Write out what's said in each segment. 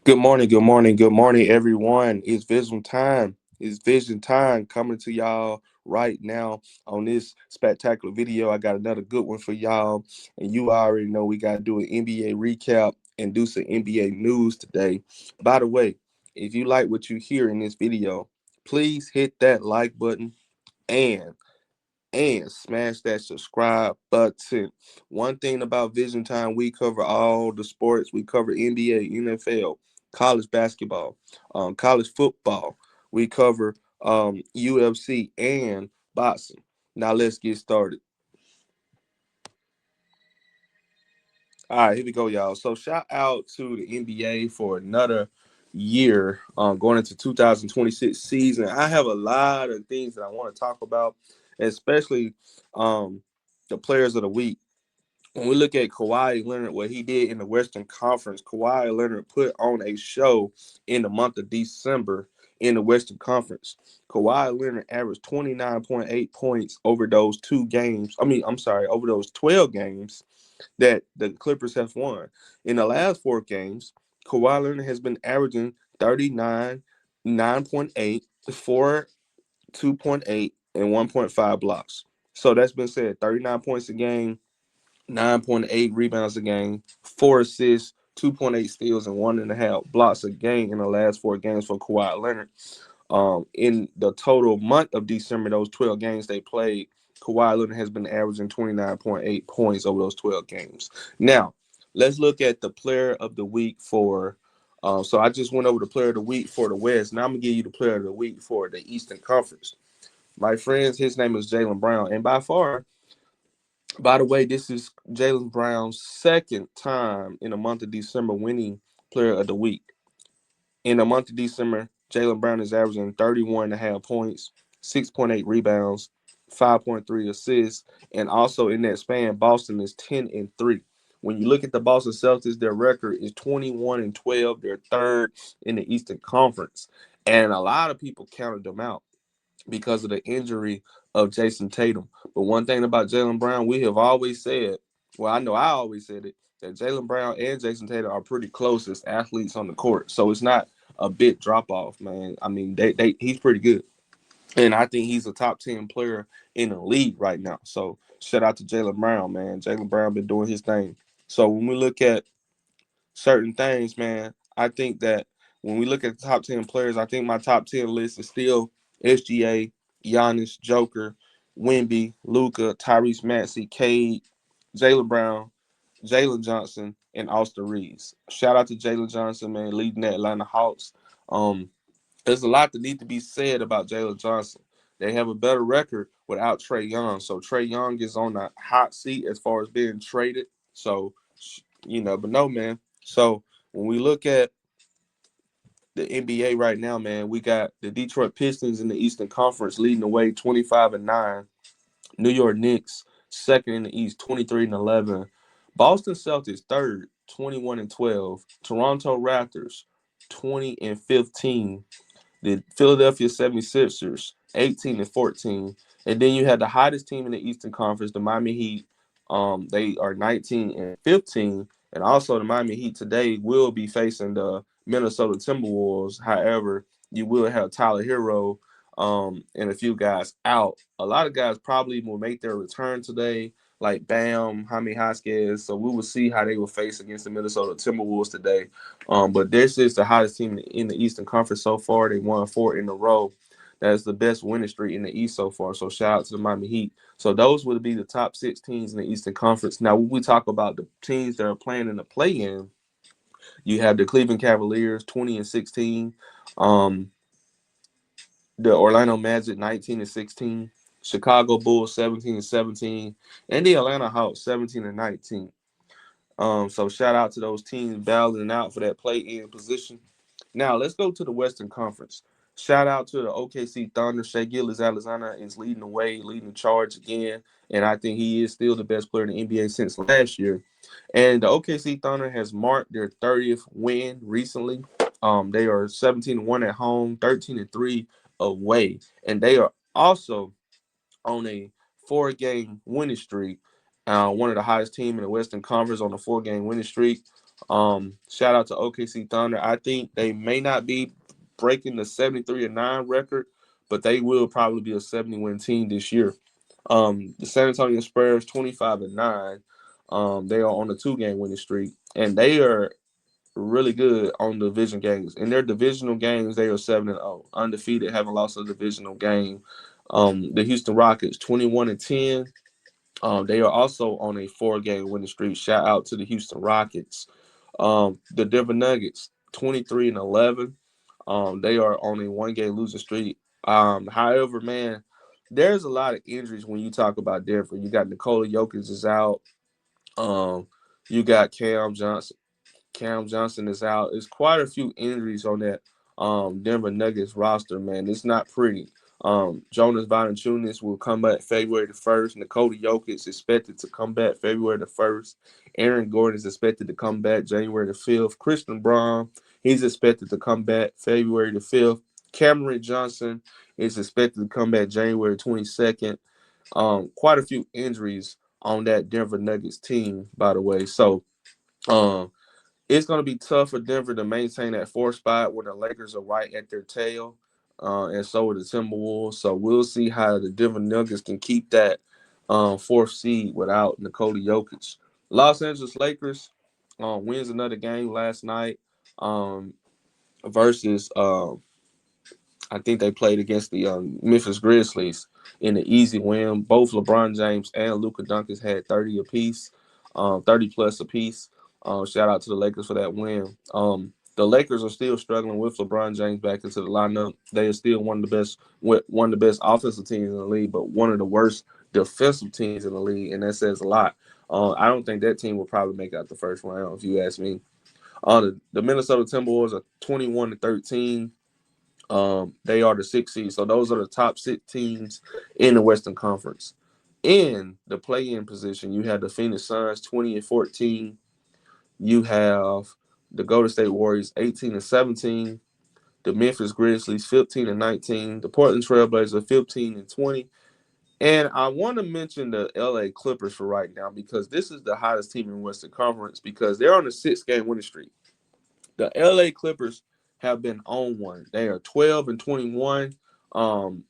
Good morning, good morning, good morning, everyone. It's Vision Time. It's Vision Time coming to y'all right now on this spectacular video. I got another good one for y'all. And you already know we got to do an NBA recap and do some NBA news today. By the way, if you like what you hear in this video, please hit that like button and smash that subscribe button. One thing about Vision Time, we cover all the sports. We cover NBA, NFL, college basketball, college football. We cover UFC and boxing. Now let's get started. All right, here we go, y'all. So shout out to the NBA for another year going into 2026 season. I have a lot of things that I want to talk about, especially um, the players of the week. When we look at Kawhi Leonard, what he did in the Western Conference, Kawhi Leonard put on a show in the month of December in the Western Conference. Kawhi Leonard averaged 29.8 points over those two games. I'm sorry, over those 12 games that the Clippers have won. In the last four games, Kawhi Leonard has been averaging 39, 9.8, 4, 2.8, and 1.5 blocks. So that's been said 39 points a game, 9.8 rebounds a game, 4 assists, 2.8 steals, and 1.5 blocks a game in the last four games for Kawhi Leonard. In the total month of December, those 12 games they played, Kawhi Leonard has been averaging 29.8 points over those 12 games. Now, let's look at the player of the week for. So I just went over the player of the week for the West. Now I'm gonna give you the player of the week for the Eastern Conference. My friends, his name is Jaylen Brown, and by the way, this is Jaylen Brown's second time in the month of December winning player of the week. In the month of December, Jaylen Brown is averaging 31.5 points, 6.8 rebounds, 5.3 assists, and also in that span, Boston is 10-3. When you look at the Boston Celtics, their record is 21-12. They're third in the Eastern Conference, and a lot of people counted them out because of the injury of Jason Tatum. But one thing about Jaylen Brown, we have always said, well, I know I always said it, that Jaylen Brown and Jason Tatum are pretty close as athletes on the court. So it's not a big drop off, man. I mean, he's pretty good. And I think he's a top 10 player in the league right now. So shout out to Jaylen Brown, man. Jaylen Brown been doing his thing. So when we look at certain things, man, I think that when we look at the top 10 players, I think my top 10 list is still SGA, Giannis, Joker, Wemby, Luka, Tyrese Maxey, Cade, Jaylen Brown, Jalen Johnson, and Austin Reeves. Shout out to Jalen Johnson, man, leading the Atlanta Hawks. There's a lot that need to be said about Jalen Johnson. They have a better record without Trae Young. So Trae Young is on the hot seat as far as being traded. So, but no, man. So when we look at the NBA right now, man, we got the Detroit Pistons in the Eastern Conference leading the way 25-9. New York Knicks second in the East, 23-11. Boston Celtics third, 21-12. Toronto Raptors, 20-15. The Philadelphia 76ers, 18-14. And then you had the hottest team in the Eastern Conference, the Miami Heat. They are 19-15. And also the Miami Heat today will be facing the Minnesota Timberwolves. However, you will have Tyler Hero and a few guys out. A lot of guys probably will make their return today, like Bam, Jaime Haskins. So we will see how they will face against the Minnesota Timberwolves today. But this is the hottest team in the Eastern Conference so far. They won 4 in a row. That's the best winning streak in the East so far. So shout out to the Miami Heat. So those would be the top 6 teams in the Eastern Conference. Now, when we talk about the teams that are playing in the play-in, you have the Cleveland Cavaliers 20-16, the Orlando Magic 19-16, Chicago Bulls 17-17, and the Atlanta Hawks 17-19. So shout out to those teams battling out for that play-in position. Now let's go to the Western Conference. Shout out to the OKC Thunder. Shai Gilgeous-Alexander is leading the way, leading the charge again, and I think he is still the best player in the NBA since last year. And the OKC Thunder has marked their 30th win recently. They are 17-1 at home, 13-3 away, and they are also on a 4-game winning streak. One of the highest team in the Western Conference on a 4-game winning streak. Shout out to OKC Thunder. I think they may not be breaking the 73-9 record, but they will probably be a 70-win team this year. The San Antonio Spurs 25-9. They are on a 2-game winning streak, and they are really good on division games. In their divisional games, they are 7-0, undefeated, haven't lost a divisional game. The Houston Rockets 21-10. They are also on a 4-game winning streak. Shout out to the Houston Rockets. The Denver Nuggets 23-11. They are on a 1-game losing streak. However, man, there's a lot of injuries when you talk about Denver. You got Nikola Jokic is out. Um, you got Cam Johnson. Cam Johnson is out. There's quite a few injuries on that Denver Nuggets roster, man. It's not pretty. Jonas Valanciunas will come back February the 1st. Nikola Jokic is expected to come back February the 1st. Aaron Gordon is expected to come back January the 5th. Christian Braun, he's expected to come back February the 5th. Cameron Johnson is expected to come back January 22nd. Quite a few injuries on that Denver Nuggets team, by the way. So, um, it's going to be tough for Denver to maintain that 4th spot where the Lakers are right at their tail, and so are the Timberwolves. So we'll see how the Denver Nuggets can keep that 4th seed without Nikola Jokic. Los Angeles Lakers wins another game last night versus I think they played against the Memphis Grizzlies in an easy win. Both LeBron James and Luka Doncic had 30 apiece, 30 plus apiece. Shout out to the Lakers for that win. The Lakers are still struggling with LeBron James back into the lineup. They are still one of the best offensive teams in the league, but one of the worst defensive teams in the league, and that says a lot. I don't think that team will probably make out the first round, if you ask me. The Minnesota Timberwolves are 21-13. They are the 6th seed. So those are the top 6 teams in the Western Conference. In the play-in position, you have the Phoenix Suns 20-14. You have the Golden State Warriors 18-17. The Memphis Grizzlies 15-19. The Portland Trailblazers 15-20. And I want to mention the LA Clippers for right now because this is the hottest team in Western Conference because they're on a 6-game winning streak. The LA Clippers have been on one. They are 12-21.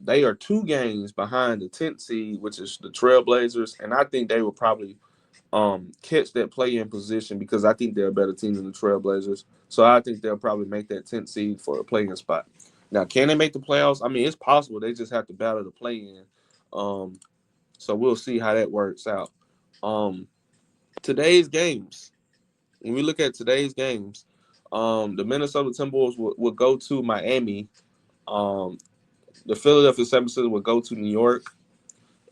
They are 2 games behind the 10th seed, which is the Trailblazers, and I think they will probably catch that play-in position because I think they're a better team than the Trailblazers. So I think they'll probably make that 10th seed for a play-in spot. Now, can they make the playoffs? I mean, it's possible. They just have to battle the play-in. So we'll see how that works out. Today's games. When we look at today's games, the Minnesota Timberwolves will go to Miami. Um, the Philadelphia 76ers will go to New York.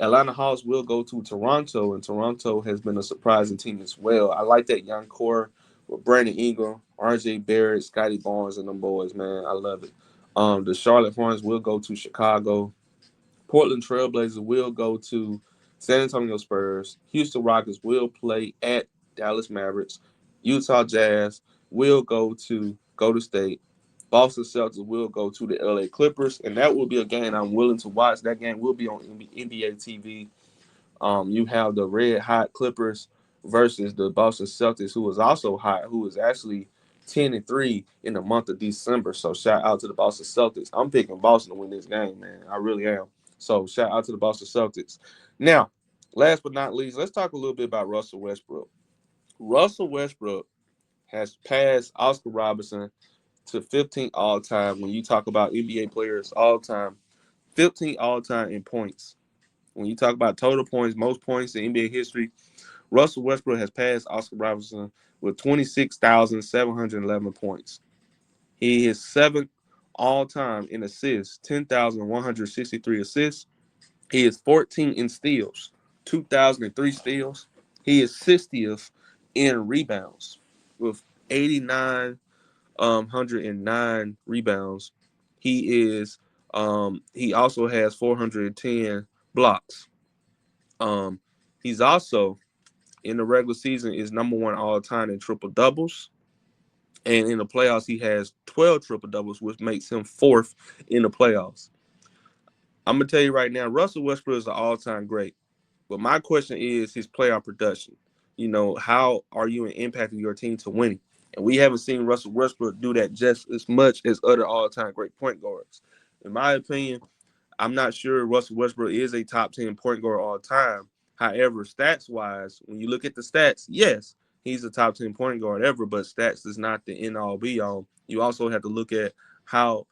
Atlanta Hawks will go to Toronto, and Toronto has been a surprising team as well. I like that young core with Brandon Ingram, RJ Barrett, Scotty Barnes, and them boys, man. I love it. The Charlotte Hornets will go to Chicago. Portland Trailblazers will go to San Antonio Spurs. Houston Rockets will play at Dallas Mavericks. Utah Jazz will go to Golden State. Boston Celtics will go to the LA Clippers, and that will be a game I'm willing to watch. That game will be on NBA TV. You have the red hot Clippers versus the Boston Celtics, who is also hot, who is actually 10-3 in the month of December. So shout out to the Boston Celtics. I'm picking Boston to win this game, man. I really am. So shout out to the Boston Celtics. Now, last but not least, let's talk a little bit about Russell Westbrook. Russell Westbrook has passed Oscar Robertson to 15 all time when you talk about NBA players all time. 15 all time in points. When you talk about total points, most points in NBA history, Russell Westbrook has passed Oscar Robertson with 26,711 points. He is 7th all time in assists, 10,163 assists. He is 14 in steals, 2,003 steals. He is 60th in rebounds with 8,909 rebounds. He also has 410 blocks. Um, he's also in the regular season is number 1 all time in triple doubles, and in the playoffs he has 12 triple doubles, which makes him 4th in the playoffs. I'm gonna tell you right now, Russell Westbrook is an all time great, but my question is his playoff production. You know, how are you impacting your team to winning? And we haven't seen Russell Westbrook do that just as much as other all-time great point guards. In my opinion, I'm not sure Russell Westbrook is a top 10 point guard all time. However, stats wise, when you look at the stats, yes, he's a top 10 point guard ever, but stats is not the end all be all. You also have to look at how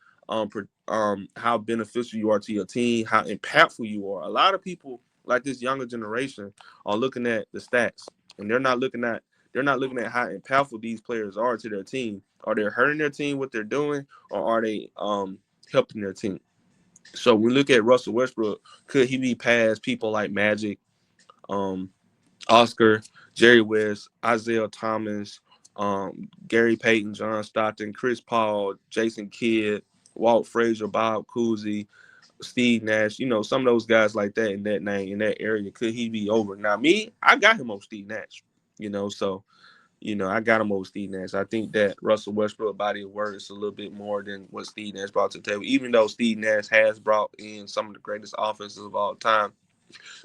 how beneficial you are to your team, how impactful you are. A lot of people like this younger generation are looking at the stats, and they're not looking at how impactful these players are to their team. Are they hurting their team what they're doing, or are they helping their team? So we look at Russell Westbrook. Could he be past people like Magic, um, Oscar, Jerry West, Isaiah Thomas, Gary Payton, John Stockton, Chris Paul, Jason Kidd, Walt Frazier, Bob Cousy, Steve Nash? Some of those guys like that in that name in that area. Could he be over? Now, me, I got him on Steve Nash. So I got him over Steve Nash. I think that Russell Westbrook body of work is a little bit more than what Steve Nash brought to the table, even though Steve Nash has brought in some of the greatest offenses of all time.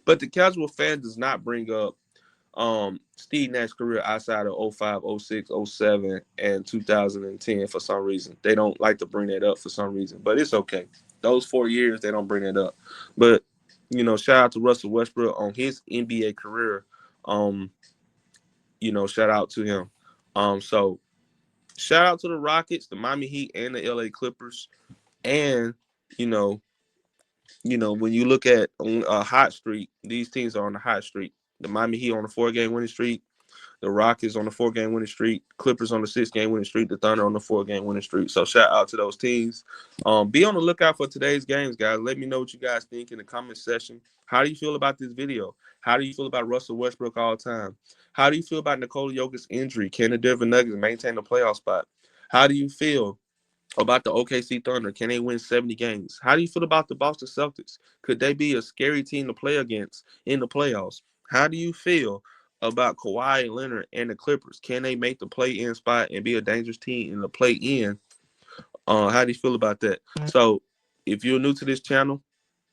But the casual fan does not bring up Steve Nash's career outside of 05, 06, 07, and 2010 for some reason. They don't like to bring that up for some reason, but it's okay. Those 4 years, they don't bring that up. But, shout out to Russell Westbrook on his NBA career. Um, shout out to him. So shout out to the Rockets, the Miami Heat, and the LA Clippers. And you know, when you look at a hot streak, these teams are on a hot streak. The Miami Heat on a 4-game winning streak. The Rockets on the 4-game winning streak. Clippers on the 6-game winning streak. The Thunder on the 4-game winning streak. So shout out to those teams. Be on the lookout for today's games, guys. Let me know what you guys think in the comment section. How do you feel about this video? How do you feel about Russell Westbrook all time? How do you feel about Nikola Jokic's injury? Can the Denver Nuggets maintain the playoff spot? How do you feel about the OKC Thunder? Can they win 70 games? How do you feel about the Boston Celtics? Could they be a scary team to play against in the playoffs? How do you feel about Kawhi Leonard and the Clippers? Can they make the play-in spot and be a dangerous team in the play-in? How do you feel about that? So if you're new to this channel,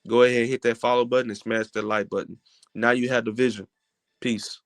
go ahead and hit that follow button and smash that like button. Now you have the vision. Peace.